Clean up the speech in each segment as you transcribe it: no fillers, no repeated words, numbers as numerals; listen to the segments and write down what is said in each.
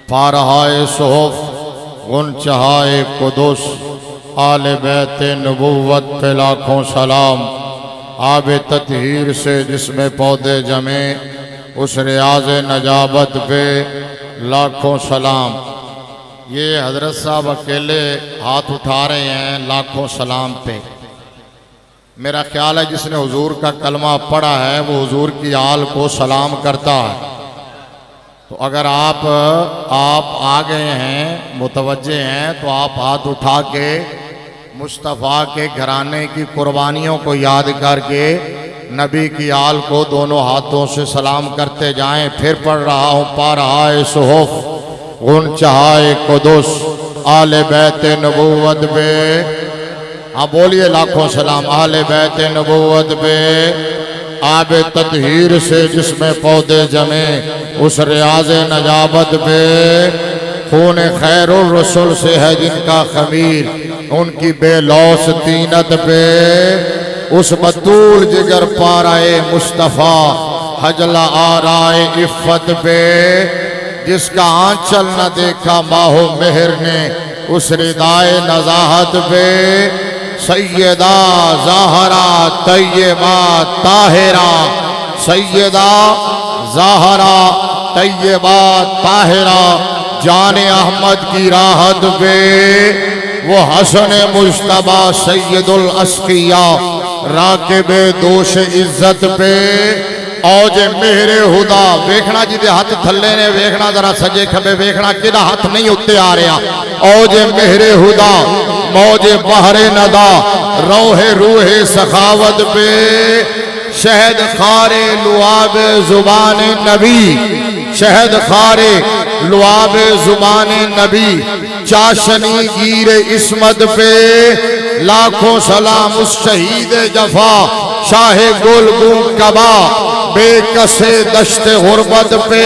फारहाए सुहुफ गुनचहाए कुदुस आले बैत नबुव्वत पे लाखों सलाम। आब ततहीर से जिसमें पौधे जमे उस रियाज नजाबत पे लाखों सलाम। ये हजरत साहब अकेले हाथ उठा रहे हैं लाखों सलाम पे। मेरा ख्याल है जिसने हुजूर का कलमा पढ़ा है वो हुजूर की आल को सलाम करता है। तो अगर आप आ गए हैं, मुतवज्जे हैं, तो आप हाथ उठा के मुस्तफ़ा के घराने की कुर्बानियों को याद करके नबी की आल को दोनों हाथों से सलाम करते जाएं। फिर पढ़ रहा हूँ पारहाए सुहुफ गुनचहाए कुदुस आले बैत नबुव्वत पे। हाँ बोलिए लाखों सलाम। आले बैत नबुव्वत पे आब ततहीर से जिसमें पौधे जमे उस रियाज नजाबत पे। खून खैरुर रसूल से है जिनका खमीर उनकी बेलौस तीनत पे। उस बतूल जिगर पाराए मुस्तफ़ा हजला आराए इफ़्फ़त पे। जिसका आंचल न देखा माहो मेहर ने उस रिदाए नज़ाहत पे। सैयदा ज़ाहरा तैयबा ताहिरा सैयदा ज़ाहरा तैयबा ताहिरा जाने अहमद की राहत पे। वो हसन मुज्तबा सैयदुल अस्किया राकिबे दोष इज्जत पे। औज मेरे हुदा वेखना जिदे हाथ थल्ले ने वेखना जरा सजे खबे वेखना किदा हाथ नहीं उत्ते आ रहा। औज मेरे हुदा मौजे बहरे नदा रोहे रूहे सखावत पे। शहद खारे लुआब जुबान नबी शहद खारे लुआब जुबान नबी चाशनी गिर इस्मत पे। लाखों सलाम उस शहीद जफा शाहे गोलगुम कबा बेकसे दश्ते गुरबत पे।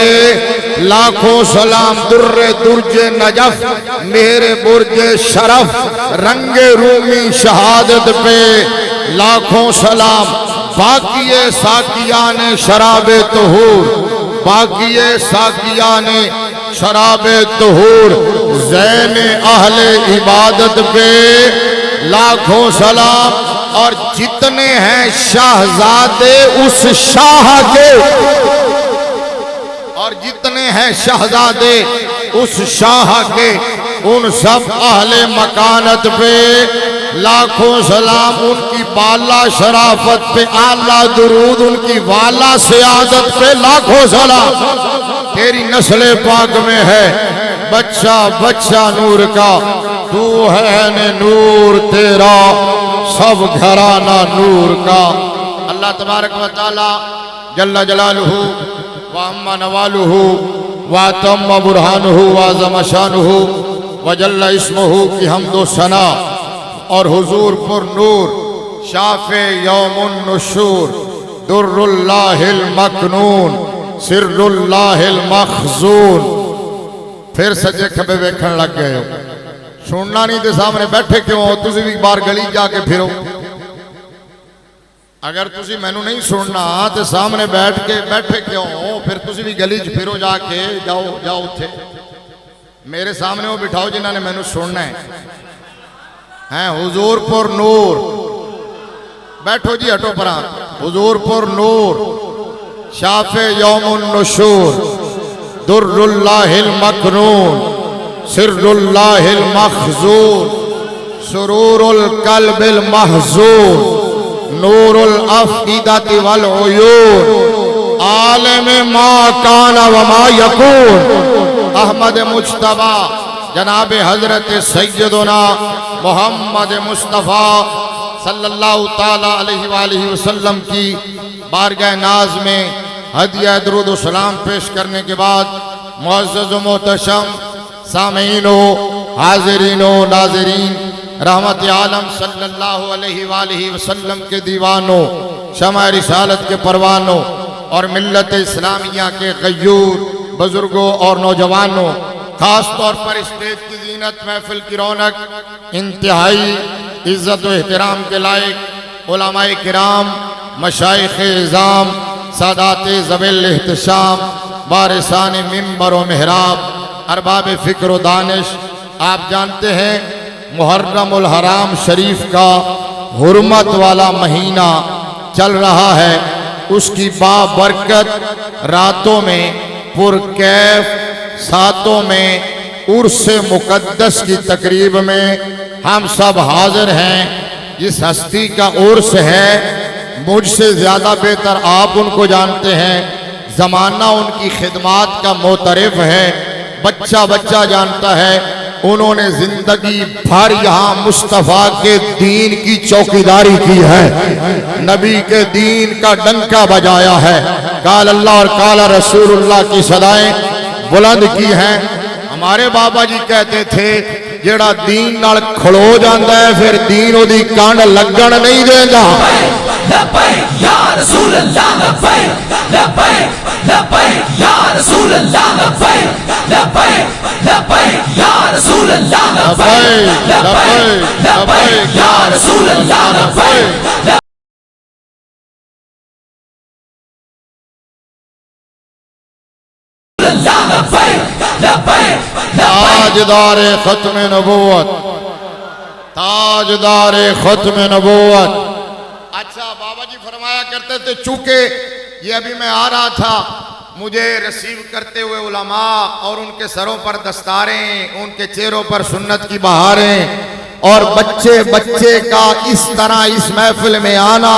लाखों सलाम दुर्रे दुर्जे नजफ मेरे बुर्जे शरफ रंगे रूमी शहादत पे। लाखों सलाम बाकिये साकिया ने शराबे तुहूर बाकिये साकिया ने शराबे तुहूर ज़ैने अहले इबादत पे। लाखों सलाम और जितने हैं शाहजादे उस शाह के और जितने हैं शहजादे उस शाह के उन सब अहले मकानत पे। लाखों सलाम उनकी बाला शराफत पे आला दुरूद उनकी वाला सियादत पे। लाखों सलाम तेरी नस्ल पाक में है बच्चा बच्चा नूर का तू है ने नूर तेरा सब घराना नूर का। अल्लाह तबारक व तआला जल्ला जलालुहु व अम्मा नवालुहु व तम्मा बुरहानुहु व अज़म शानुहु व जल्ला इस्मुहु की हम्दो सना और हुजूर पुर नूर शाफ़े यौमुन नुशूर दुर्रुल्लाहिल मकनून सिर्रुल्लाहिल मखज़ून। फिर सजे खबे वेखण लग गए हो। सुनना नहीं तो सामने बैठे क्यों हो? तुसी भी बार गली जाके फिरो। अगर तुसी मैनू नहीं सुनना तो सामने बैठे क्यों हो? फिर तुसी भी गली च फिरो जाके जाओ उठे मेरे सामने वो बिठाओ जिन्होंने मैनू सुनना है। हुजूरपुर नूर बैठो जी हटो परा। हुजूरपुर नूर शाफ़े यौमुन नुशूर दुर्रुल्लाहिल मकनून सिर्रुल्लाहिल मखज़ून सुरूरुल कल्बिल महज़ून नूरुल अफ़ईदति वल उयून आलिम मा काना व मा यकून। अहमद मुज्तबा जनाब हजरत सैयदना मोहम्मद मुस्तफ़ा सल्लल्लाहु ताला अलैहि वसल्लम की बारगाह नाज में हदिया दुरूद व सलाम पेश करने के बाद मुअज़्ज़ज़ व मोहतशम सामीनो हाज़िरीनो नाज़रीन रहमत आलम सल्लल्लाहु अलैहि वसल्लम के दीवानों शमा रिसालत के परवानों और मिल्लत इस्लामिया के गयूर बुजुर्गों और नौजवानों, खास तौर पर स्टेज की जीनत महफिल की रौनक इंतहाई इज्जत व एहतराम के लायक उलमाए किराम मशाइख़ इज़ाम सादात ज़बिल एहतशाम वारिसान मिंबर व मेहराब अरबाब फ़िक्र व दानिश, आप जानते हैं मुहर्रमुल हराम शरीफ का हुर्मत वाला महीना चल रहा है। उसकी बाबरकत रातों में पुरकैफ सातों में उर्स मुकद्दस की तकरीब में हम सब हाजिर हैं। इस हस्ती का उर्स है, मुझसे ज़्यादा बेहतर आप उनको जानते हैं। ज़माना उनकी खिदमात का मोतरफ है, बच्चा बच्चा जानता है। उन्होंने जिंदगी भर यहाँ मुस्तफ़ा के दीन की चौकीदारी की है, नबी के दीन का डंका बजाया है, काल अल्लाह और काला रसूलुल्लाह की सदाएं बुलंद की हैं। हमारे बाबा जी कहते थे जेड़ा दीन नाल खड़ो जाता है फिर दीन ओदी कंड लगन नहीं देगा। ताजदारे खत्म नबूवत, ताजदारे खत्म नबूवत। अच्छा, बाबा जी फरमाया करते थे, चूंकि ये अभी मैं आ रहा था, मुझे रिसीव करते हुए उलमा और उनके सरों पर दस्तारें, उनके चेहरों पर सुन्नत की बहारें और बच्चे बच्चे का इस तरह इस महफिल में आना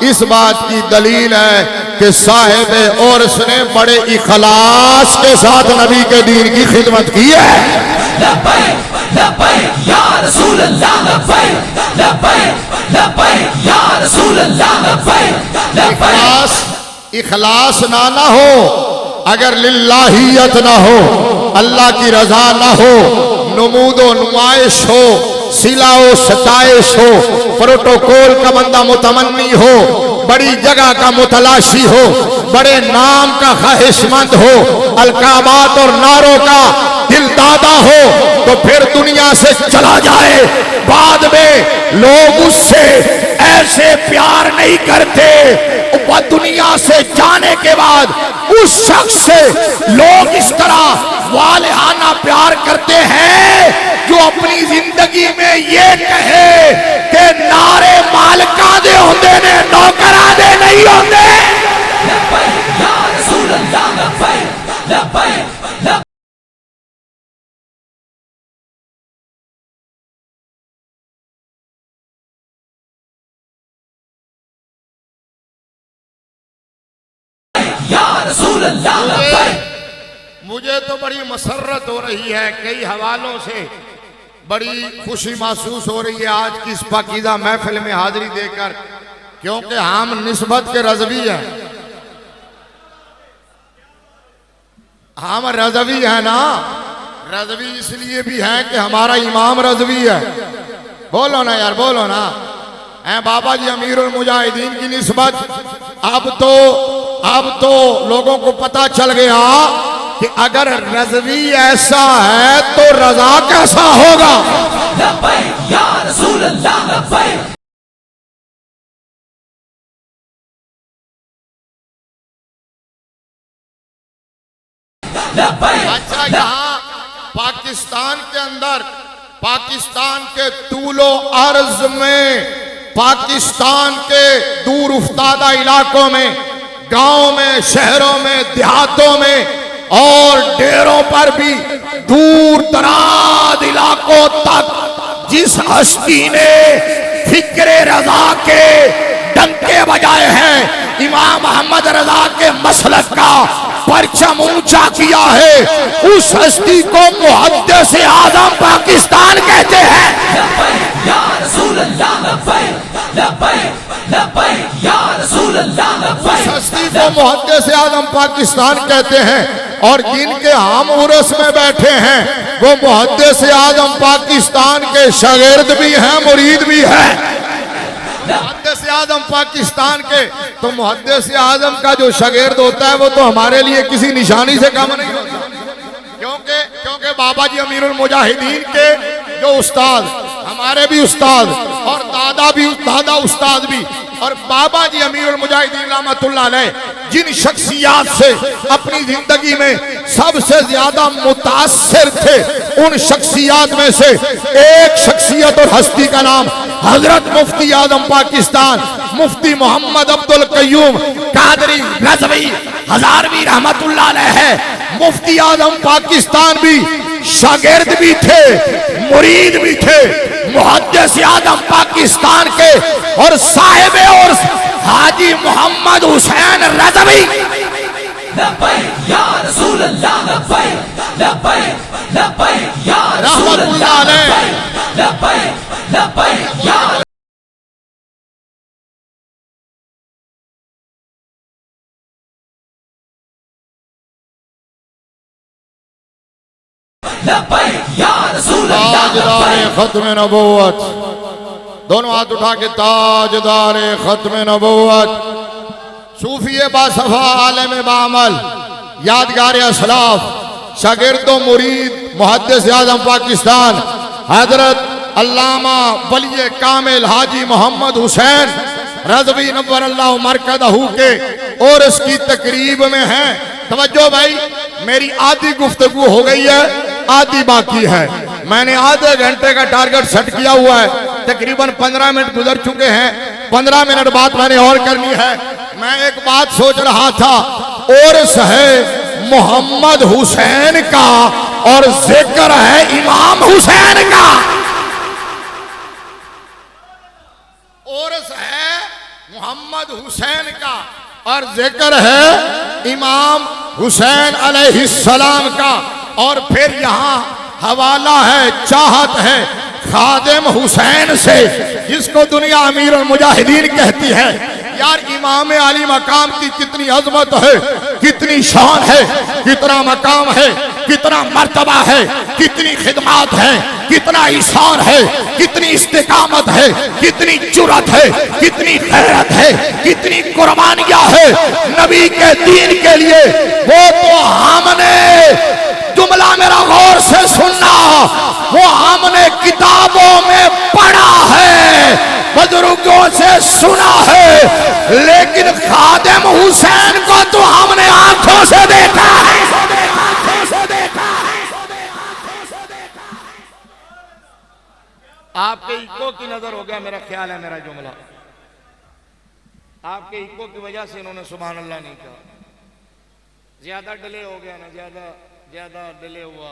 इस बात की दलील है कि साहिब और उसने बड़े इखलास के साथ नबी के दीन की खिदमत की है। इखलास ना हो, अगर लिल्लाहियत ना हो, अल्लाह की रजा ना हो, नमूदो नुमाइश हो, सिलाओ सताइश हो, प्रोटोकॉल का बंदा मुतमन्नी हो, बड़ी जगह का मुतलाशी हो, बड़े नाम का ख्वाहिशमंद हो, अलकाबात और नारों का दिल दादा हो, तो फिर दुनिया से चला जाए। बाद में लोग उससे ऐसे प्यार नहीं करते, वह दुनिया से जाने के बाद उस शख्स से लोग इस तरह वालेहाना प्यार करते हैं जो अपनी जिंदगी में ये कहे कि नारे मालिका दे होंदे ने, नौकरा दे नहीं होंदे। मुझे तो बड़ी मसरत हो रही है, कई हवालों से बड़ी खुशी महसूस हो रही है आज की इस पाकीज़ा महफिल में हाजिरी देकर, क्योंकि हम निस्बत के रज़वी हैं, हम रज़वी हैं ना। रज़वी इसलिए भी है कि हमारा इमाम रज़वी है। बोलो ना यार, बोलो ना। है बाबा जी अमीरुल मुजाहिदीन की निस्बत अब तो लोगों को पता चल गया कि अगर रज़वी ऐसा है तो रजा कैसा होगा। अच्छा, यहाँ पाकिस्तान के अंदर, पाकिस्तान के तूलो अर्ज में, पाकिस्तान के दूर उफ्तादा इलाकों में, गांव में, शहरों में, देहातों में और डेरों पर भी दूर दराज इलाकों तक जिस हस्ती ने फिक्रे रजा के डंके बजाए हैं, इमाम मोहम्मद रजा के मसलक का परचम ऊंचा किया है, उस हस्ती को मुहद्दिस आज़म पाकिस्तान कहते हैं। उस हस्ती को मुहद्दिस आज़म पाकिस्तान कहते हैं और जिनके हम उर्स में बैठे हैं वो मुहद्दिस आज़म पाकिस्तान के शागिर्द भी हैं, मुरीद भी हैं। मुहद्दिस आज़म पाकिस्तान के, तो मुहद्दिस आज़म का जो शागिर्द होता है वो तो हमारे लिए किसी निशानी से कम नहीं होता, क्योंकि बाबा जी अमीरुल मुजाहिदीन के जो उस्ताद, हमारे भी उस्ताद और दादा उस्ताद भी, और बाबा जी अमीरुल मुजाहिदीन रहमतुल्लाह अलैह जिन शख्सियात से अपनी जिंदगी में सबसे ज्यादा मुतासिर थे उन शख्सियत में से एक शख्सियत और हस्ती का नाम हजरत मुफ्ती आजम पाकिस्तान मुफ्ती मोहम्मद अब्दुल कय्यूम कादरी रज़वी हजारवी रहमतुल्लाह अलैह है। मुफ्ती आजम पाकिस्तान भी शागिर्द भी थे, मुरीद भी थे मुहद्दिस आजम पाकिस्तान के और साहिब और हाजी मोहम्मद हुसैन रज़वी। लब्बैक या रसूल अल्लाह, लब्बैक लब्बैक लब्बैक या रसूल अल्लाह, लब्बैक लब्बैक या लब्बैक या रसूल अल्लाह, ताजदार खत्म नबूवत, दोनों हाथ उठा के ताजदार खत्म नबूवत, सूफिये बासफा आलम बामल यादगार असलाफ शागिर्दो मुरीद मुहद्दिस आज़म पाकिस्तान हजरत अल्लामा वली कामिल हाजी मोहम्मद हुसैन रज़वी नव्वरल्लाहु मरकज़हू के और इसकी तकरीब में है। तवज्जो भाई, मेरी आधी गुफ्तगू हो गई है, आधी बाकी है। मैंने आधे घंटे का टारगेट सेट किया हुआ है, तकरीबन 15 मिनट गुजर चुके हैं, 15 मिनट बाद मैंने और करनी है। मैं एक बात सोच रहा था, और है मोहम्मद हुसैन का और जिक्र है इमाम हुसैन का, और है मोहम्मद हुसैन का और जिक्र है इमाम हुसैन अलैहिस्सलाम का, और फिर यहाँ हवाला है, चाहत है खादिम हुसैन से जिसको दुनिया अमीर मुजाहिदीन कहती है। यार इमाम आली मकाम की कितनी अजमत है, कितनी शान है, कितना मकाम है, कितना मर्तबा है, कितनी खिदमत है, कितना ईशान है, कितनी इस्तिकामत है, कितनी जुरत है, कितनी गैरत है, कितनी कुर्बानियां है नबी के दीन के लिए। वो तो हमने, जुमला मेरा गौर से सुनना, वो हमने किताबों में पढ़ा है, बुजुर्गों से सुना है, लेकिन खादिम हुसैन को तो हमने आंखों से देखा है। आपके इको की नजर हो गया मेरा ख्याल है, मेरा जुमला आपके इको की वजह से इन्होंने सुभान अल्लाह नहीं कहा, ज्यादा डिले हो गया ना, ज्यादा डिले हुआ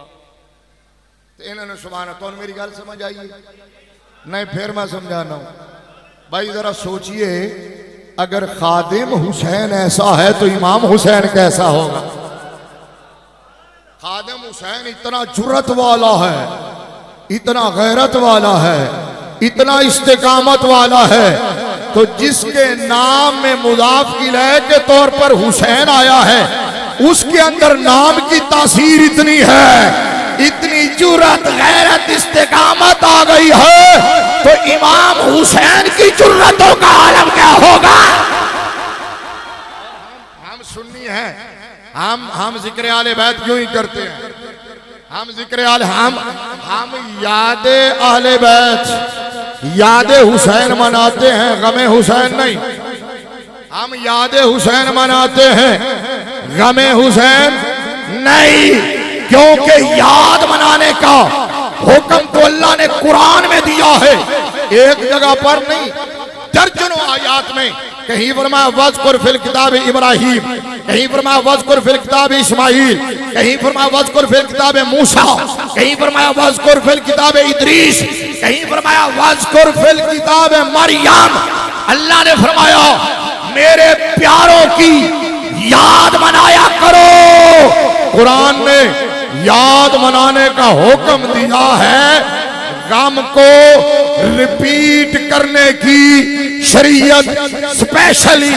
तो इन्होंने सुभान अल्लाह। तो मेरी गल समझ आई नहीं, फिर मैं समझाना हूं भाई, जरा सोचिए, अगर खादिम हुसैन ऐसा है तो इमाम हुसैन कैसा होगा। खादिम हुसैन इतना जुर्रत वाला है, इतना गैरत वाला है, इतना इस्तिकामत वाला है, तो जिसके नाम में मुजाफ इलैह के तौर पर हुसैन आया है, उसके अंदर नाम की तासीर इतनी है, इतनी जुर्रत गैरत इस्तिकामत आ गई है, तो इमाम हुसैन की जुर्रतों का आलम क्या होगा। हम सुन्नी हैं, हम जिक्र आले बैत क्यों ही करते हैं, हम जिक्र आले, हम यादे आले बैत, यादे हुसैन मनाते हैं, गमे हुसैन नहीं। हम यादे हुसैन मनाते हैं, गमे हुसैन नहीं, क्योंकि याद मनाने का हुक्म तो अल्लाह ने कुरान में दिया है, एक जगह पर नहीं, दर्जनों आयात में। कहीं फरमाया वज़कुर फिल किताब इब्राहीम, कहीं फरमाया वज़कुर फिल किताब इस्माईल, कहीं फरमाया वज़कुर फिल किताब मूसा, कहीं फरमाया वज़कुर फिल किताब इदरीस, कहीं फरमाया वज़कुर फिल किताब मरियम। अल्लाह ने फरमाया मेरे प्यारों की याद मनाया करो। कुरान ने याद मनाने का हुक्म दिया है, गम को रिपीट करने की शरीयत, स्पेशली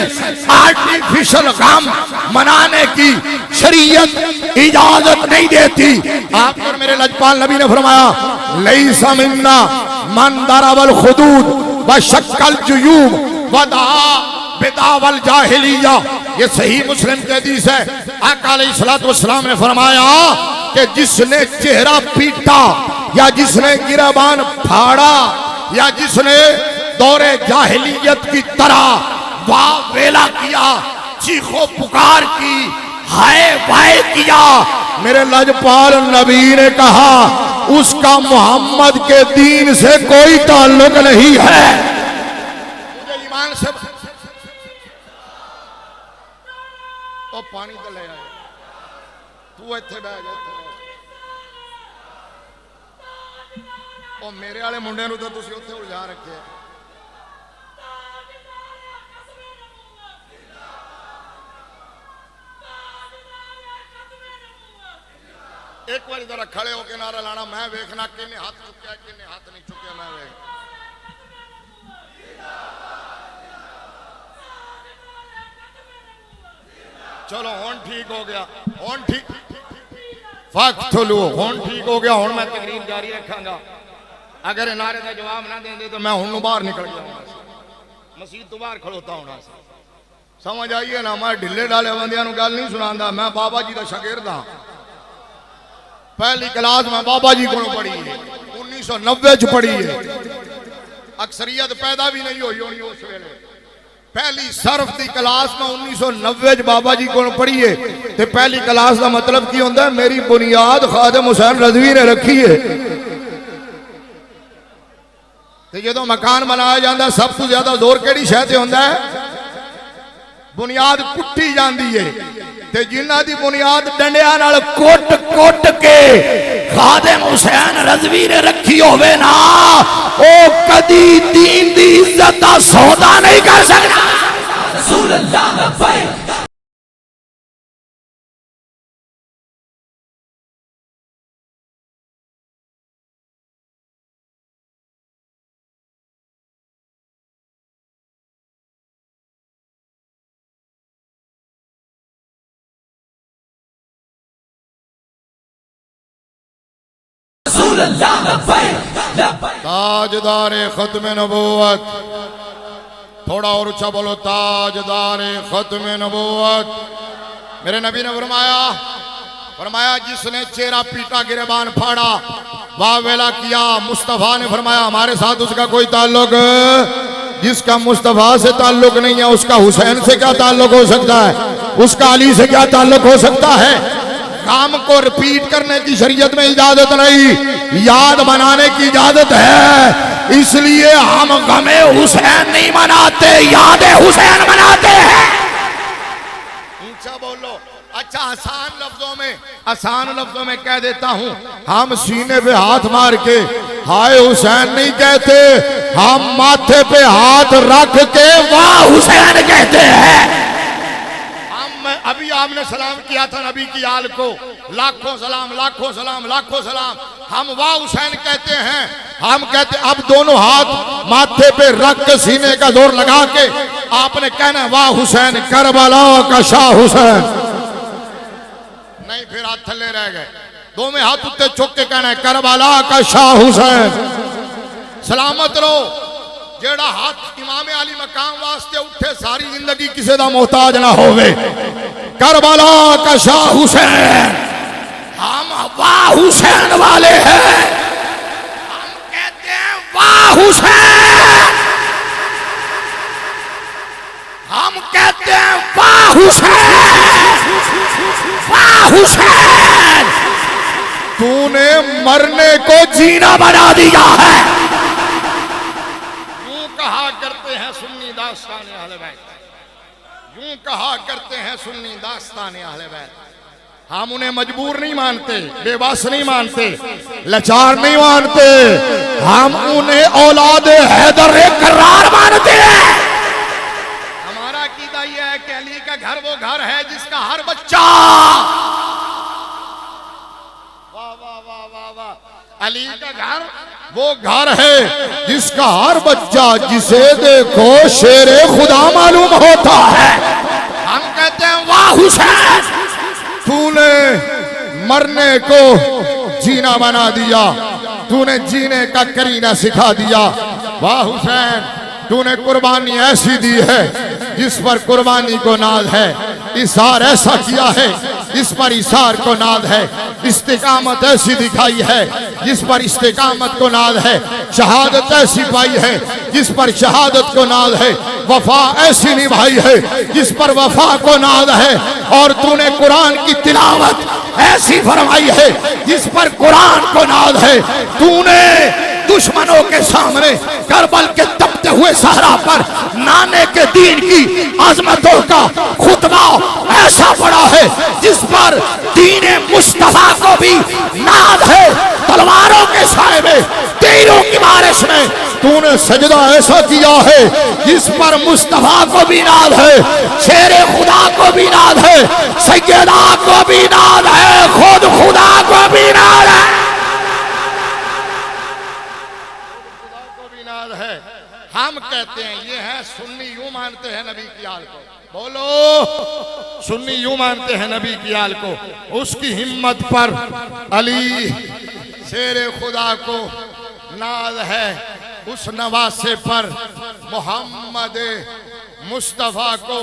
आर्टिफिशियल गम मनाने की शरीयत इजाजत नहीं देती। आप पर मेरे लजपाल नबी ने फरमाया लैसा मिन्ना मन दरबल खुदूद व शक्कल जुयूब वदा बिदावल जाहिलिया, ये सही मुस्लिम की हदीस है। आका अलैहिस्सलातु वस्सलाम ने फरमाया कि जिसने चेहरा पीटा या जिसने गिरबान फाड़ा या जिसने दौरे जाहिलियत की तरह वाह वेला किया, चीखो पुकार की, हाय वाय किया। मेरे लजपाल नबी ने कहा उसका मोहम्मद के दीन से कोई ताल्लुक नहीं है। मुझे ईमान से तो पानी तो ले आए तू इत्थे बह जा। ओ मेरे वाले मुंडे नूं तो तुसीं उत्थे उलझा रखे। एक बार जरा खड़े होके नारा लाना, मैं वेखना किन्ने हाथ चुक्या किन्ने हाथ नहीं चुक्या। मैं वेख चलो हुण ठीक हो गया, हुण ठीक वक्त लो, हुण ठीक हो गया। हुण मैं तकरीर जारी रखांगा। अगर नारे का जवाब ना देंगे तो मैं हुण बाहर निकल गया, मसीत तो बाहर खड़ोता होना। समझ आइए ना, मैं ढिले डाले बंदियां नूं गल नहीं सुनांदा। मैं बाबा जी का शागिर्द हां। पहली क्लास में बाबा जी को पढ़ी है, 1990 च पढ़ी है। अक्सरियत पैदा भी नहीं हुई होनी उस वेले। पहली सर्फ की क्लास में 1990 च बाबा जी को पढ़ी है। ते पहली क्लास का मतलब की होंदा है? मेरी बुनियाद खादिम हुसैन रज़वी ने रखी है। ते जदों मकान बनाया जाता सब तो ज्यादा जोर केड़ी शह ते होंदा है? बुनियाद कुट्टी जाती है। ते जिन्हां दी बुनियाद डंडियां नाल कोट कोट के खादिम हुसैन रज़वी ने रखी होवे ना, ओ कदी दीन दी इज्जत दा सौदा नहीं कर सकदा। रसूल अल्लाह लब्बैक। रसूल अल्लाह लब्बैक लब्बैक। ताजदारे खत्म नबूवत, थोड़ा और ऊंचा बोलो, ताजदारे खत्म नबूवत। मेरे नबी ने फरमाया जिसने चेहरा पीटा गिरबान फाड़ा वाह वेला किया। मुस्तफा ने फरमाया हमारे साथ उसका कोई ताल्लुक, जिसका मुस्तफा से ताल्लुक नहीं है उसका हुसैन से क्या ताल्लुक हो सकता है, उसका अली से क्या ताल्लुक हो सकता है। काम को रिपीट करने की शरीयत में इजाजत नहीं, याद बनाने की इजाजत है। इसलिए हम गमे हुसैन नहीं मनाते, याद हुसैन मनाते हैं। ऊंचा बोलो। अच्छा आसान लफ्जों में कह देता हूं, हम सीने पे हाथ मार के हाय हुसैन नहीं कहते, हम माथे पे हाथ रख के वाह हुसैन कहते हैं। अभी आपने सलाम किया था नबी की आल को, लाखों सलाम लाखों सलाम लाखों सलाम। हम वाह हुसैन कहते हैं। हम कहते अब दोनों हाथ माथे पे रख के सीने का जोर लगा के आपने कहना वाह हुसैन करबला का शाह हुसैन। नहीं फिर हाथ थल्ले रह गए, दो में हाथ उत्ते चुक के कहना है करबला का शाह हुसैन। सलामत रहो। जेड़ा हाथ इमाम अली मकाम वास्ते उठे सारी जिंदगी किसी दा मोहताज ना होवे। करबला का शाह हुसैन, हम वाह हुसैन वाले हैं। हम कहते हैं वाह हुसैन, हम कहते हैं वाह हुसैन, वाह हुसैन। तूने मरने को जीना बना दिया है। कहा करते हैं सुन्नी दास्तान अहले बैत, यूं कहा करते हैं सुन्नी दास्तान अहले बैत। हम उन्हें मजबूर नहीं मानते, बेबस नहीं मानते, लाचार नहीं मानते। हम उन्हें औलाद हैदर करार मानते हैं। हमारा अकीदा यह है कि अली का घर वो घर है जिसका हर बच्चा, वाह वाह वाह वाह वाह, अली का घर वो घर है जिसका हर बच्चा जिसे देखो शेरे खुदा मालूम होता है। हम कहते हैं वाह हुसैन, तूने मरने को जीना बना दिया, तूने जीने का करीना सिखा दिया। वाह हुसैन, तूने कुर्बानी ऐसी दी है जिस पर कुर्बानी को नाज है, इसार ऐसा किया है जिस पर इसार को नाद है, इस्तिकामत ऐसी दिखाई है जिस पर इस्तिकामत को नाद है, शहादत ऐसी पाई है जिस पर शहादत को नाद है, वफा ऐसी निभाई है जिस पर वफा को नाद है, और तूने कुरान की तिलावत ऐसी फरमाई है जिस पर कुरान को नाद है। तूने दुश्मनों के सामने करबल के तपते हुए सहरा पर नाने के दीन की अजमतों का खुतबा ऐसा पड़ा है जिस पर दीने मुस्तफा को भी नाद है। तलवारों के साए में, तीरों की बारिश में तूने सजदा ऐसा किया है जिस पर मुस्तफा को भी नाद है, शेरे खुदा को भी नाद है, सैयदा को भी नाद है, खुद खुदा को भी नाद है, हम कहते हैं ये है सुन्नी, यूं मानते हैं नबी की आल को। बोलो, सुन्नी यूं मानते हैं नबी की आल को। उसकी हिम्मत पर अली शेरे खुदा को नाज है, उस नवासे पर मोहम्मद मुस्तफा को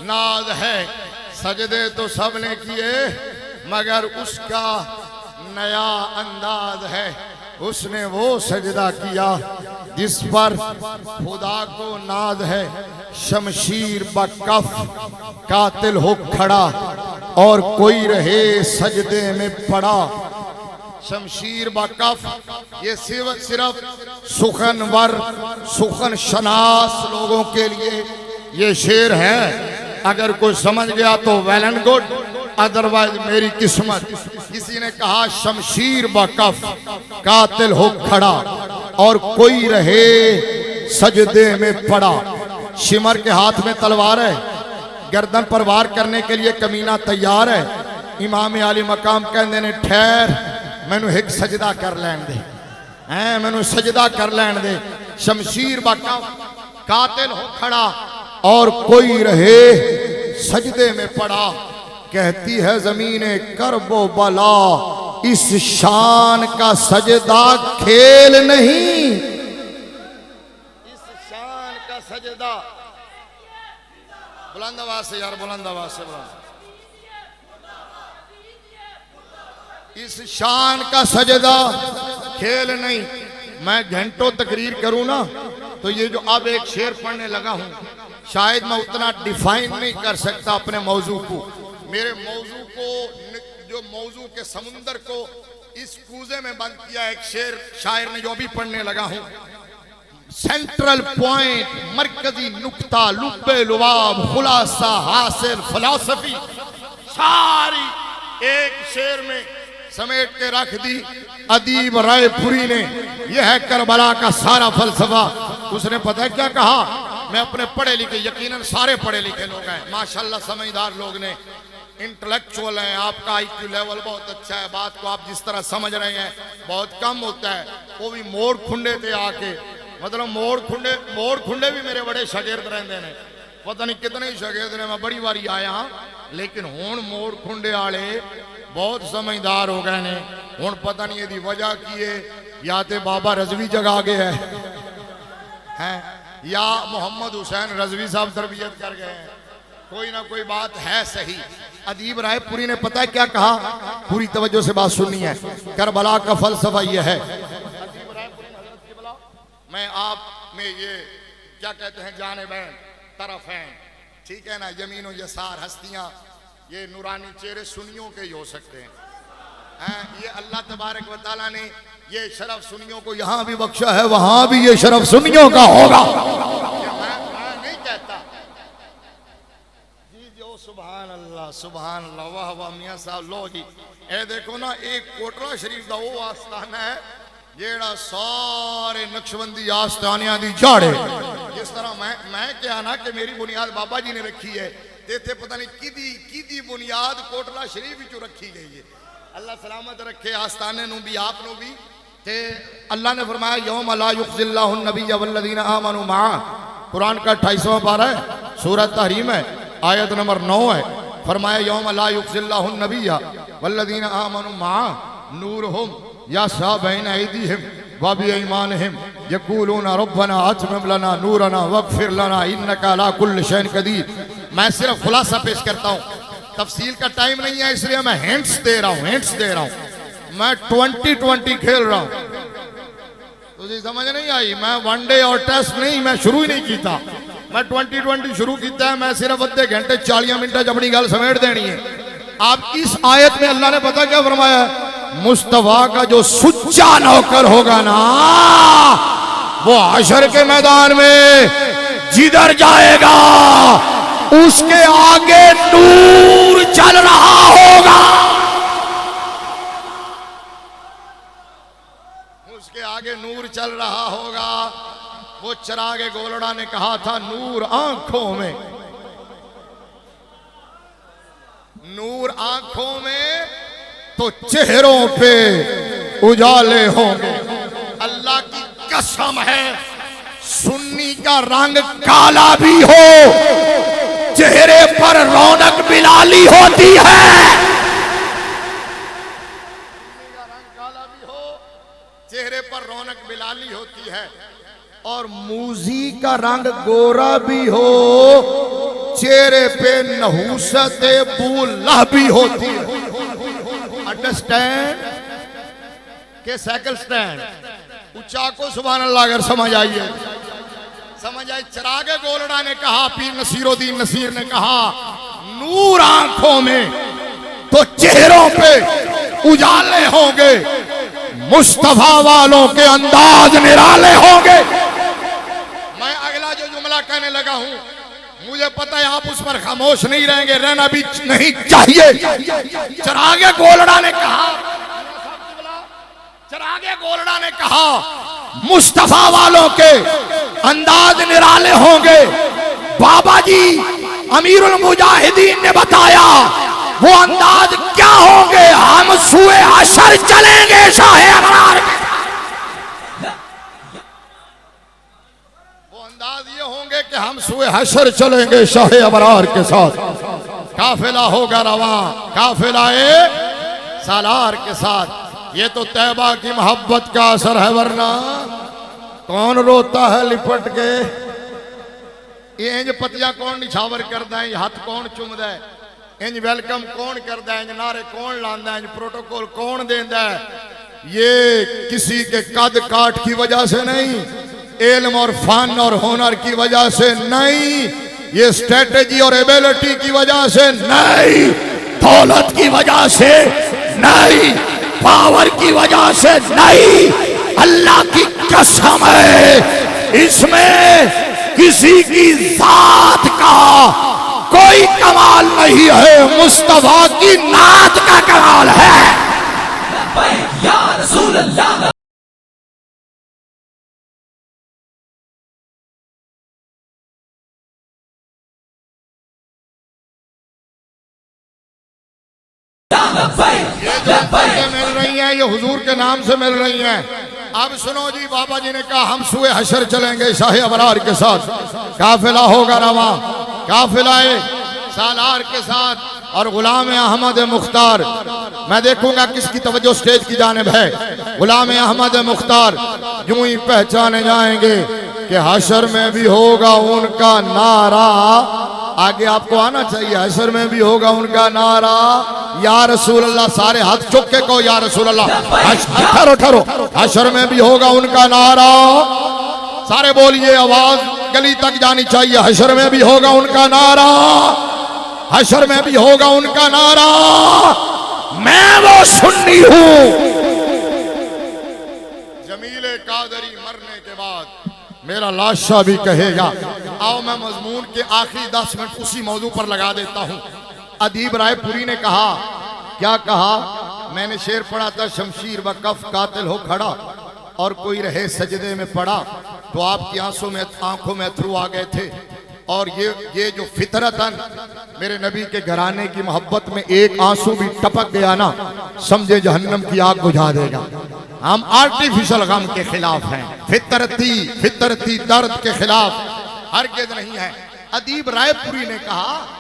नाज है। सजदे तो सबने किए मगर उसका नया अंदाज है, उसने वो सजदा किया जिस पर खुदा को नाज है। शमशीर बकफ कातिल हो खड़ा और कोई रहे सजदे में पड़ा। शमशीर बकफ ये सिर्फ सुखनवर सुखन शनास लोगों के लिए ये शेर है। अगर कोई समझ गया तो वेल एंड गुड, अदरवाइज मेरी किस्मत। किसी ने कहा शमशीर बकफ कातिल हो खड़ा और कोई रहे सजदे में पड़ा। शिमर के हाथ में तलवार है, गर्दन पर वार करने के लिए कमीना तैयार है। इमाम आली मकाम कहते ने ठहर, मैनू एक सजदा कर लैन दे, मैनू सजदा कर लैन दे। शमशीर बकफ कातिल हो खड़ा और कोई रहे सजदे में पड़ा। कहती है जमीने करबो बला, इस शान का सजदा खेल नहीं, इस शान का सजदा। बुलंद आवाज से यार, बुलंद आवाज से बुलंद। इस शान का सजदा खेल नहीं। मैं घंटों तकरीर करूं ना तो ये जो अब एक शेर पढ़ने लगा हूं, शायद मैं उतना डिफाइन नहीं कर सकता अपने मौजू को। मेरे मौजू को, जो मौजू के समुंदर को इस कूजे में बंद किया एक शेर शायर ने, जो भी पढ़ने लगा हूं। सेंट्रल पॉइंट, मरकजी नुक्ता, लुब्बे लुबाब, खुलासा हासिल, फिलॉसफी सारी एक शेर में समेट के रख दी अदीब रायपुरी ने। यह है करबला का सारा फलसफा। उसने पता है क्या कहा? मैं अपने पढ़े लिखे, यकीनन सारे पढ़े लिखे लोग हैं माशाल्लाह, समझदार लोग ने, इंटेलेक्चुअल हैं। आपका आईक्यू लेवल बहुत अच्छा है, बात को आप जिस तरह समझ रहे हैं बहुत कम होता है। वो भी मोड़ खुंडे थे आके, मतलब मोड़ खुंडे भी मेरे बड़े शागिर्द रहते हैं। पता नहीं कितने ही शागिर्द ने, मैं बड़ी बारी आया, लेकिन हुण मोड़ खुंडे आले बहुत समझदार हो गए ने। हुण पता नहीं यदि वजह की है, या तो बाबा रजवी जगा गए हैं या मोहम्मद हुसैन रजवी साहब तरबियत कर गए हैं। कोई ना कोई बात है सही। अदीब रायपुरी ने पता है क्या कहा? पूरी तवज्जो से बात सुननी है। करबला का फलसफा यह है, मैं आप में ये क्या कहते हैं, जानिबैन तरफ हैं, ठीक है ना, यमीन और यसार हस्तियां, ये नूरानी चेहरे सुन्नियों के ही हो सकते हैं। ये अल्लाह तबारक व तआला ने ये शरफ सुन्नियों को यहाँ भी बख्शा है, वहां भी ये शरफ सुन्नियों का होगा। मैं नहीं कहता जी जो सुभान अल्लाह, वाह वाह मियां साहब। लो जी, ए देखो ना, एक कोटला शरीफ का वो आस्थाना है जेड़ा सारे नक्शबंदी आस्थानियां दी जड़ है। जिस तरह मैं क्या ना कि मेरी बुनियाद बाबा जी ने रखी है, ते पता नहीं किदी बुनियाद कोटला शरीफ विचों रखी गई है। अल्लाह सलामत रखे आस्थाने नू भी, आप नू भी। ते अल्लाह ने फरमाया यौम ला युख्जिल्लाहु नबिय्य वल्लज़ीना आमनू मअ, कुरान का 28वां पारा है, सूरह तहरीम है, आयत नंबर 9 है। फरमाया यौम ला युख्जिल्लाहु नबिय्य वल्लज़ीना आमनू मअ नूरुहुम यस्अ बैना अयदीहिम व बिअयमानिहिम यक़ूलूना रब्बना अतमिम लना नूरना वग़फिर लना इन्नका अला कुल्लि शैइन क़दीर। मैं सिर्फ खुलासा पेश करता हूँ तफसील का टाइम नहीं है, इसलिए मैं हिंट्स दे रहा हूं। मैं 2020 खेल रहा हूं, तुझे समझ नहीं आई? मैं वनडे और टेस्ट नहीं, मैं शुरू ही नहीं किया। मैं 2020 शुरू किया है। मैं सिर्फ अद्धे घंटे 40 मिनट अपनी गल समेट देनी है। आप इस आयत में अल्लाह ने पता क्या फरमाया? मुस्तफा का जो सुच्चा नौकर होगा ना, वो हशर के मैदान में जिधर जाएगा उसके आगे नूर चल रहा होगा। उसके आगे नूर चल रहा होगा। वो चिरागे गोलड़ा ने कहा था नूर आंखों में, नूर आंखों में तो चेहरों पे उजाले होंगे। अल्लाह की कसम है, सुन्नी का रंग काला भी हो, चेहरे पर रौनक बिलाली होती है। सुन्नी का रंग काला भी हो, चेहरे पर रौनक बिलाली होती है। और मूजी का रंग गोरा भी हो, चेहरे पे नहूसत बुल्ला भी होती है। अंडरस्टैंड के साइकिल स्टैंड ऊंचा को सुभान अल्लाह अगर समझ आइए, समझ आई। चिरागे गोलड़ा ने कहा, पीर नसीरुद्दीन नसीर ने कहा नूर आंखों में तो चेहरों पे उजाले होंगे, मुस्तफा वालों के अंदाज निराले होंगे। मैं अगला जो जुमला कहने लगा हूं, मुझे पता है आप उस पर खामोश नहीं रहेंगे, रहना भी नहीं चाहिए। चिरागे गोलड़ा ने कहा, चिरागे गोलड़ा ने कहा मुस्तफा वालों के अंदाज निराले होंगे। बाबा जी अमीरुल मुजाहिदीन ने बताया वो अंदाज क्या होंगे? हम सुए हशर चलेंगे शाहे अबरार के। वो अंदाज ये होंगे कि हम सुए हशर चलेंगे शाहे अबरार के साथ। काफिला होगा रवा, काफिलाए सालार के साथ। ये तो तैबा की मोहब्बत का असर है, वरना कौन रोता है लिपट के? ये इंज पतिया कौन निछावर करता है, हाथ कौन चुमदा है, इंज वेलकम कौन करता है, इंज नारे कौन लांदा है, इंज प्रोटोकॉल कौन देंदा है? ये किसी के कद काठ की वजह से नहीं, इल्म और फन और हुनर की वजह से नहीं, ये स्ट्रेटेजी और एबिलिटी की वजह से नहीं, दौलत की वजह से नहीं, पावर की वजह से नहीं। अल्लाह की कसम है, इसमें किसी की जात का कोई कमाल नहीं है, मुस्तफा की नात का कमाल है। लब्बैक या रसूल अल्लाह। ये जो बातें मिल रही हैं ये हुजूर के नाम से मिल रही हैं। अब सुनो जी, बाबा जी ने कहा हम सुए हशर चलेंगे शाहे अबरार के साथ। काफिला होगा रवा, काफिलाए सालार के साथ और गुलाम अहमद मुख्तार। मैं देखूंगा किसकी तवज्जो स्टेज की जानिब है। गुलाम अहमद मुख्तार यूं ही पहचाने जाएंगे कि हशर में भी होगा उनका नारा। आगे आपको आना चाहिए, हशर में भी होगा उनका नारा या रसूल अल्लाह। सारे हाथ चुक के कहो या रसूल अल्लाह। ठहरो ठहरो, हशर में भी होगा उनका नारा। सारे बोलिए, आवाज गली तक जानी चाहिए। हशर में भी होगा उनका नारा, हशर में भी होगा उनका नारा। मैं वो सुन्नी हूं। जमीले कादरी मरने के बाद मेरा लाशा भी कहेगा। आओ मैं मजमून के आखिरी 10 मिनट उसी मौजू पर लगा देता हूं। अदीब रायपुरी ने कहा, क्या कहा? मैंने शेर पढ़ा था, शमशीर व कफ कातिल हो खड़ा और कोई रहे सजदे में पड़ा, तो आपकी आंखों में अथरू आ गए थे। और ये जो फितरतन मेरे नबी के घराने की मोहब्बत में एक आंसू भी टपक गया ना, समझे जहन्नम की आग बुझा देगा। हम आर्टिफिशियल गम के खिलाफ हैं, फितरती दर्द के खिलाफ हरगिज़ नहीं है। अदीब रायपुरी ने कहा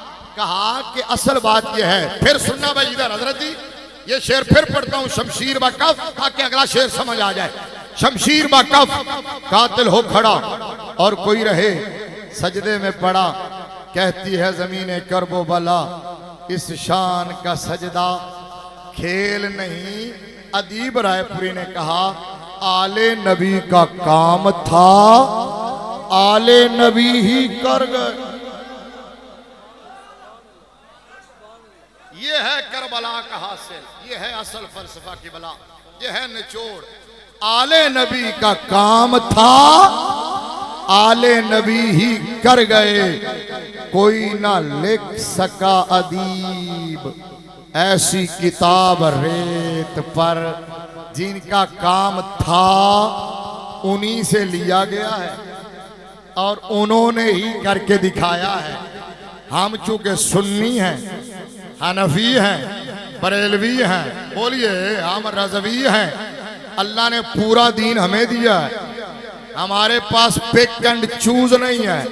कि असल बात यह है। फिर सुनना भाई इधर हजरत जी, ये शेर फिर पढ़ता हूं, शमशीर व कफ, ताकि अगला शेर समझ आ जाए। शमशीर व कफ कातिल हो खड़ा और कोई रहे सजदे में पड़ा, कहती है जमीने करबो बला इस शान का सजदा खेल नहीं। अदीब रायपुरी ने कहा आले नबी का काम था, आले नबी ही कर गए। ये है करबला का हासिल, ये है असल फलसफा की बला, ये है निचोड़। आले नबी का काम था, आले नबी ही कर गए। कोई ना लिख सका अदीब ऐसी किताब रेत पर, जिनका काम था उन्हीं से लिया गया है और उन्होंने ही करके दिखाया है। हम चूंकि सुन्नी हैं, हनफी हैं, बरेलवी हैं, बोलिए हम रज़वी हैं, अल्लाह ने पूरा दीन हमें दिया है। हमारे पास पिक एंड चूज नहीं है।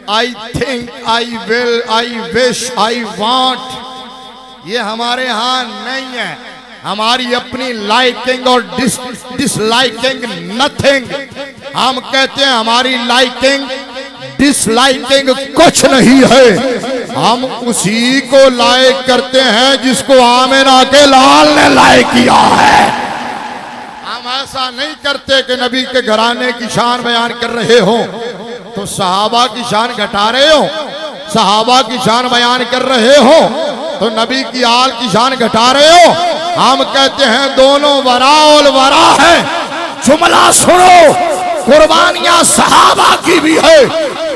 I think, I will, I wish, I want, ये हमारे यहाँ नहीं है। हमारी अपनी लाइकिंग और डिसलाइकिंग नथिंग। हम कहते हैं हमारी लाइकिंग डिसलाइकिंग कुछ नहीं है। हम उसी को लाइक करते हैं जिसको आमिना के लाल ने लाइक किया है। हम ऐसा नहीं करते कि नबी के घराने की शान बयान कर रहे हो तो सहाबा की शान घटा रहे हो, सहाबा की शान बयान कर रहे हो तो नबी की आल की शान घटा रहे हो। हम कहते हैं दोनों वराउल वरा है। जुमला सुनो, कुर्बानियां सहाबा की भी है,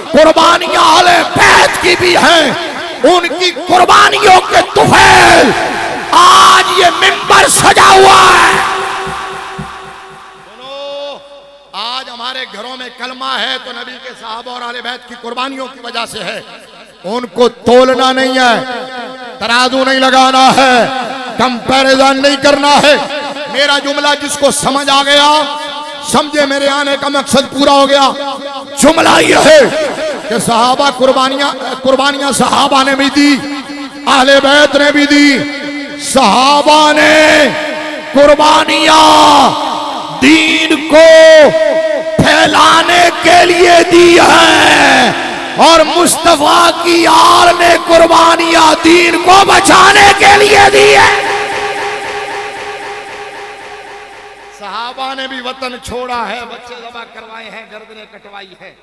कुर्बानियां अहले बैत की भी हैं। उनकी कुर्बानियों के तुफैल आज ये मिंबर सजा हुआ है। आज हमारे घरों में कलमा है तो नबी के सहाबा और अहले बैत की कुर्बानियों की वजह से है। उनको तोलना नहीं है, तराजू नहीं लगाना है, कंपैरिजन नहीं करना है। मेरा जुमला जिसको समझ आ गया समझे, मेरे आने का मकसद पूरा हो गया। जुमला यह है कि सहाबा कुर्बानियां सहाबा ने भी दी, अहले बैत ने भी दी। सहाबा ने कुर्बानियां दीन को फैलाने के लिए दी है और मुस्तफा की आल ने कुर्बानियां दीन को बचाने के लिए दी है। सहाबा ने भी वतन छोड़ा है, बच्चे ज़बा करवाए हैं, गर्दनें कटवाई है,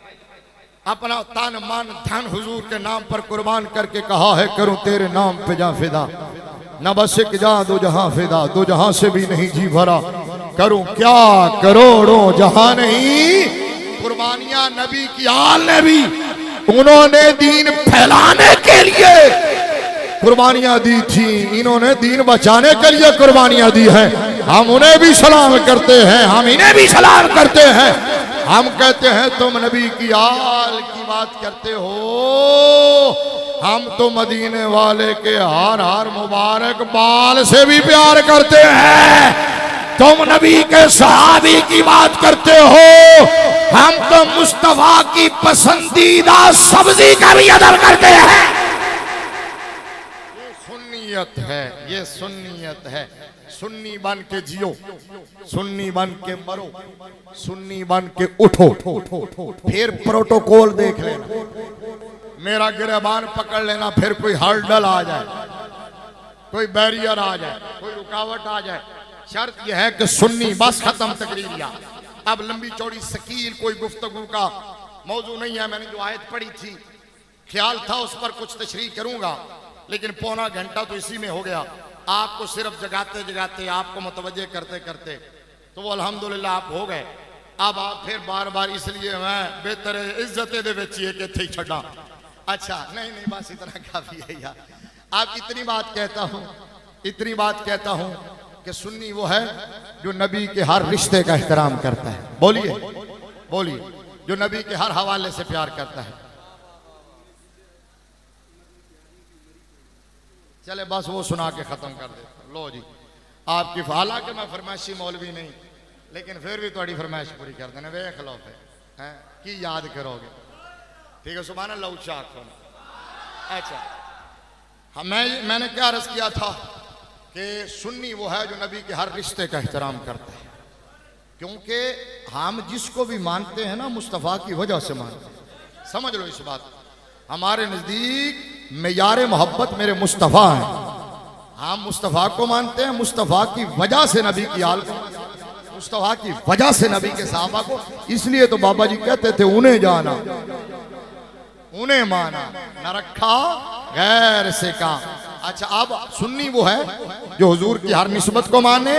अपना तन मन धन हुजूर के नाम पर कुर्बान करके कहा है करूं तेरे नाम पे जा फिदा, न बस एक जा दो जहां फिदा, दो जहां से भी नहीं जी भरा, करूं क्या करोड़ों जहां नहीं। कुर्बानियां नबी की आल ने भी, उन्होंने दीन फैलाने के लिए कुर्बानियां दी थी, इन्होंने दीन बचाने के लिए कुर्बानियां दी हैं। हम उन्हें भी सलाम करते हैं, हम इन्हें भी सलाम करते हैं। हम कहते हैं तुम नबी की आल की बात करते हो, हम तो मदीने वाले के हार हार मुबारक बाल से भी प्यार करते हैं। तुम नबी के सहाबी की बात करते हो, हम तो मुस्तफा की पसंदीदा सब्जी का भी अदर करते हैं। ये सुन्नियत है, ये सुन्नियत है। सुन्नी बन के जियो, सुन्नी बन के मरो, सुन्नी बन के उठो, फिर प्रोटोकॉल देख लेना, मेरा गिरबान पकड़ लेना, फिर कोई हर्डल आ जाए, कोई बैरियर आ जाए, कोई रुकावट आ जाए। शर्त यह है कि सुन्नी, बस खत्म तकरीरिया। अब लंबी चौड़ी सकील कोई गुफ्तगू का मौजू नहीं है। मैंने जो आयत पढ़ी थी ख्याल था उस पर कुछ तशरीह करूंगा, लेकिन पौना घंटा तो इसी में हो गया। आपको सिर्फ जगाते जगाते, आपको मुतवज्जे करते करते तो वो अल्हम्दुलिल्लाह आप हो गए। अब आप फिर बार बार, इसलिए मैं बेहतर इज्जत दे बेचिए कि थे छड़ा। अच्छा नहीं नहीं, बस इतना काफी है यार। आप इतनी बात कहता हूँ, इतनी बात कहता हूँ कि सुन्नी वो है जो नबी के हर रिश्ते का एहतराम करता है। बोलिए बोलिए, जो नबी के हर हवाले से प्यार करता है। चले बस वो सुना के खत्म कर देता। लो जी, आपकी, हालांकि मैं फरमाइशी मौलवी नहीं, लेकिन फिर भी थोड़ी फरमाइश पूरी कर देना। वेख लो फिर हैं कि याद करोगे। ठीक है, सुभान अल्लाह, ऊंचा आंखों। अच्छा, मैंने क्या अर्ज किया था कि सुन्नी वो है जो नबी के हर रिश्ते का एहतराम करता है, क्योंकि हम जिसको भी मानते हैं ना मुस्तफ़ा की वजह से मानते हैं। समझ लो इस बात। हमारे नज़दीक मेयार मोहब्बत मेरे मुस्तफ़ा हैं। हम मुस्तफ़ा को मानते हैं, मुस्तफ़ा की वजह से नबी की आल को, मुस्तफ़ा की वजह से नबी के साहबा को। इसलिए तो बाबा जी कहते थे उन्हें जाना उन्हें माना, न रखा गैर से काम। अच्छा, अब सुन्नी वो है जो हुजूर की हर निस्बत को माने।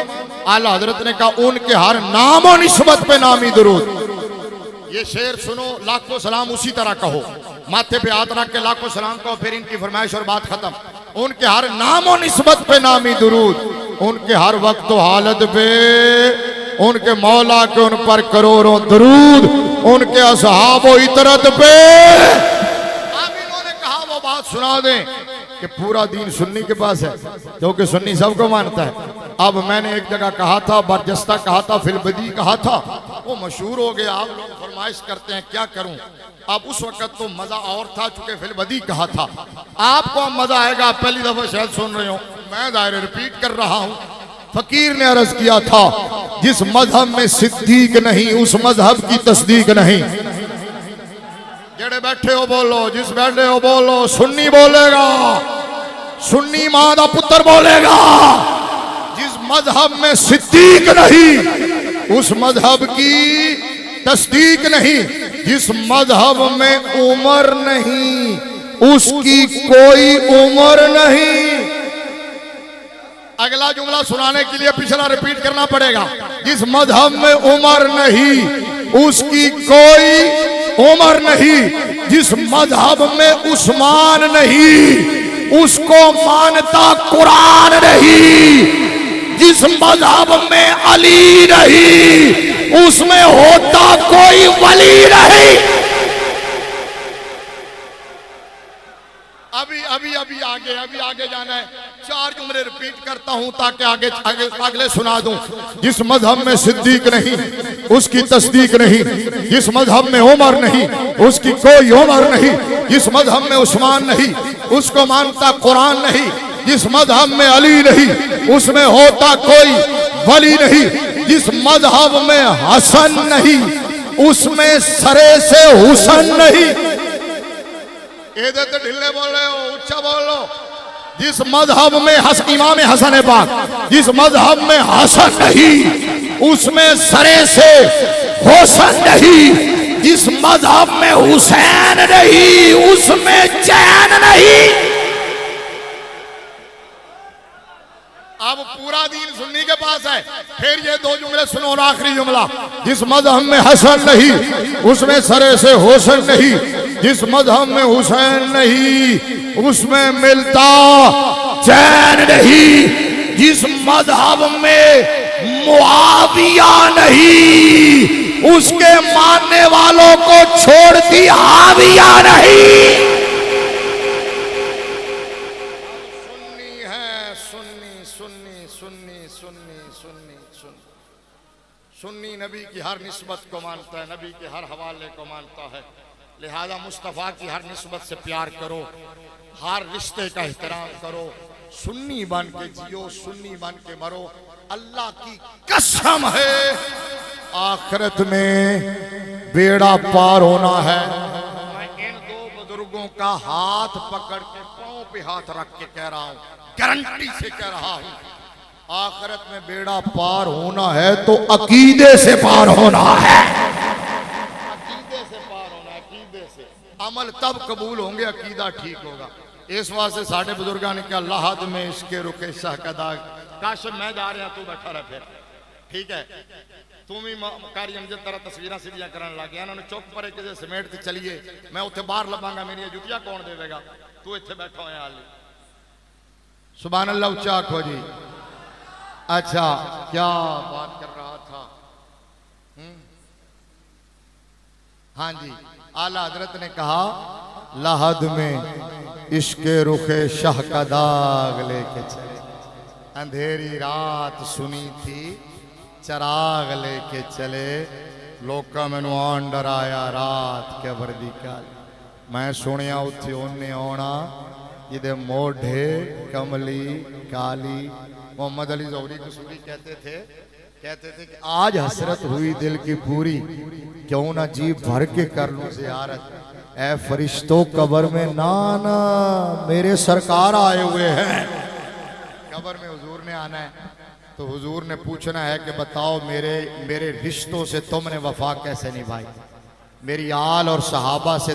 आला हजरत ने कहा उनके हर नाम और निस्बत पे नामी दुरूद। ये शेर सुनो, लाखों सलाम उसी तरह कहो, माथे पे हाथ रख के लाखों सलाम कहो, फिर इनकी फरमाइश और बात खत्म। उनके हर नाम और निस्बत पे नामी दुरूद, उनके हर वक्त हालत पे उनके मौला के उन पर करोड़ों दुरूद, उनके असहाबो इतरत पे। अब इन्होंने कहा वो बात सुना दें कि पूरा दीन सुन्नी के पास है, क्योंकि सुन्नी सबको मानता है। अब मैंने एक जगह कहा था, बरजस्ता कहा था, फिलबदी कहा था, वो मशहूर हो गया। आप लोग फरमाइश करते हैं, क्या करूं। अब उस वक्त तो मजा और था, चूंकि फिलबदी कहा था। आपको मजा आएगा, पहली दफा शायद सुन रहे हो, मैं दायरे रिपीट कर रहा हूं। फकीर ने अर्ज किया था, जिस मजहब में सिद्दीक नहीं उस मजहब की तस्दीक नहीं। जेड़े बैठे हो बोलो, जिस बैठे हो बोलो, सुन्नी बोलेगा, सुन्नी मां दा पुत्र बोलेगा। जिस मजहब में सिद्दीक नहीं उस मजहब की तस्दीक नहीं, जिस मजहब में उमर नहीं उसकी कोई उम्र नहीं। अगला जुमला सुनाने के लिए पिछला रिपीट करना पड़ेगा। जिस मजहब में उमर नहीं उसकी कोई उमर नहीं, जिस मजहब में उस्मान नहीं उसको मानता कुरान नहीं, जिस मजहब में अली नहीं उसमें होता कोई वली नहीं। अभी आगे जाना है। 4 जुमले रिपीट करता हूं ताकि अगले सुना दूं। जिस मजहब में सिद्दीक नहीं उसकी तस्दीक नहीं, जिस मजहब में उमर नहीं उसकी कोई उमर नहीं, जिस मजहब में उस्मान नहीं उसको मानता कुरान नहीं, जिस मजहब में अली नहीं उसमें होता कोई वली नहीं, जिस मजहब में हसन नहीं उसमें सरे से हुसन नहीं। ढिल्ले बोल रहे हो, उच्चा बोलो। जिस मजहब में इमाम हसन पाक, जिस मजहब में हसन नहीं उसमें सरे से हुसन नहीं, जिस मजहब में हुसैन नहीं उसमें चैन नहीं। अब पूरा दीन सुन्नी के पास है। फिर ये 2 जुमले सुनो और आखिरी जुमला। जिस मजहब में हसन नहीं उसमें सरे से हुसैन नहीं, जिस मजहब में हुसैन नहीं उसमें मिलता चैन नहीं, जिस मजहब में मुआविया नहीं उसके मानने वालों को छोड़ती हाविया नहीं। सुन्नी नबी की हर निस्बत को मानता है, नबी के हर हवाले को मानता है। लिहाजा मुस्तफ़ा की हर निस्बत से प्यार करो, हर रिश्ते का एहतराम करो, सुन्नी बन के जियो, सुन्नी बन के मरो। अल्लाह की कसम है आखिरत में बेड़ा पार होना है। मैं इन 2 बुजुर्गों का हाथ पकड़ के पांव पे हाथ रख के कह रहा हूं, गारंटी से कह रहा हूं, आखिरत में बेड़ा पार होना है तो अकीदे से पार होना है। अकीदे से पार होना है, अकीदे से। अमल तब कबूल होंगे अकीदा ठीक होगा। इस वास्ते साढ़े बुजुर्गों ने कहा लाहद में इसके रुके शाह का दाग। काशिम मैं जा रहा तू बैठा रह, फिर ठीक है तू भी कारी अमजद तरह तस्वीर सीधियां करने लग गया। उन्होंने चौक पर एक समेट के चलिए, मैं उत्थे बाहर लभांगा, मेरी जुतियां कौन देगा, तू इत्थे बैठा हो हाल। सुभान अल्लाह, उच्चा आखो जी। अच्छा, क्या बात कर रहा था। हाँ जी, आला हजरत ने कहा लाहद में इश्के रुखे शाह का दाग लेके चले, अंधेरी रात सुनी थी चराग लेके चले, लोका मैनू आन डराया रात के वर्दी का। मैं सुनिया उत्थे उन्हें आना जिदे मोढ़े कमली काली। मोहम्मद अली ज़ौहरी कसूरी कहते थे कि आज हसरत हुई दिल की पूरी, क्यों ना जी भर के कर लूं ज़ियारत। ए फरिश्तों कब्र में ना ना मेरे सरकार आए हुए हैं। कब्र में हुजूर ने आना है तो हुजूर ने पूछना है कि बताओ मेरे रिश्तों से तुमने वफा कैसे निभाई, मेरी आल और सहाबा से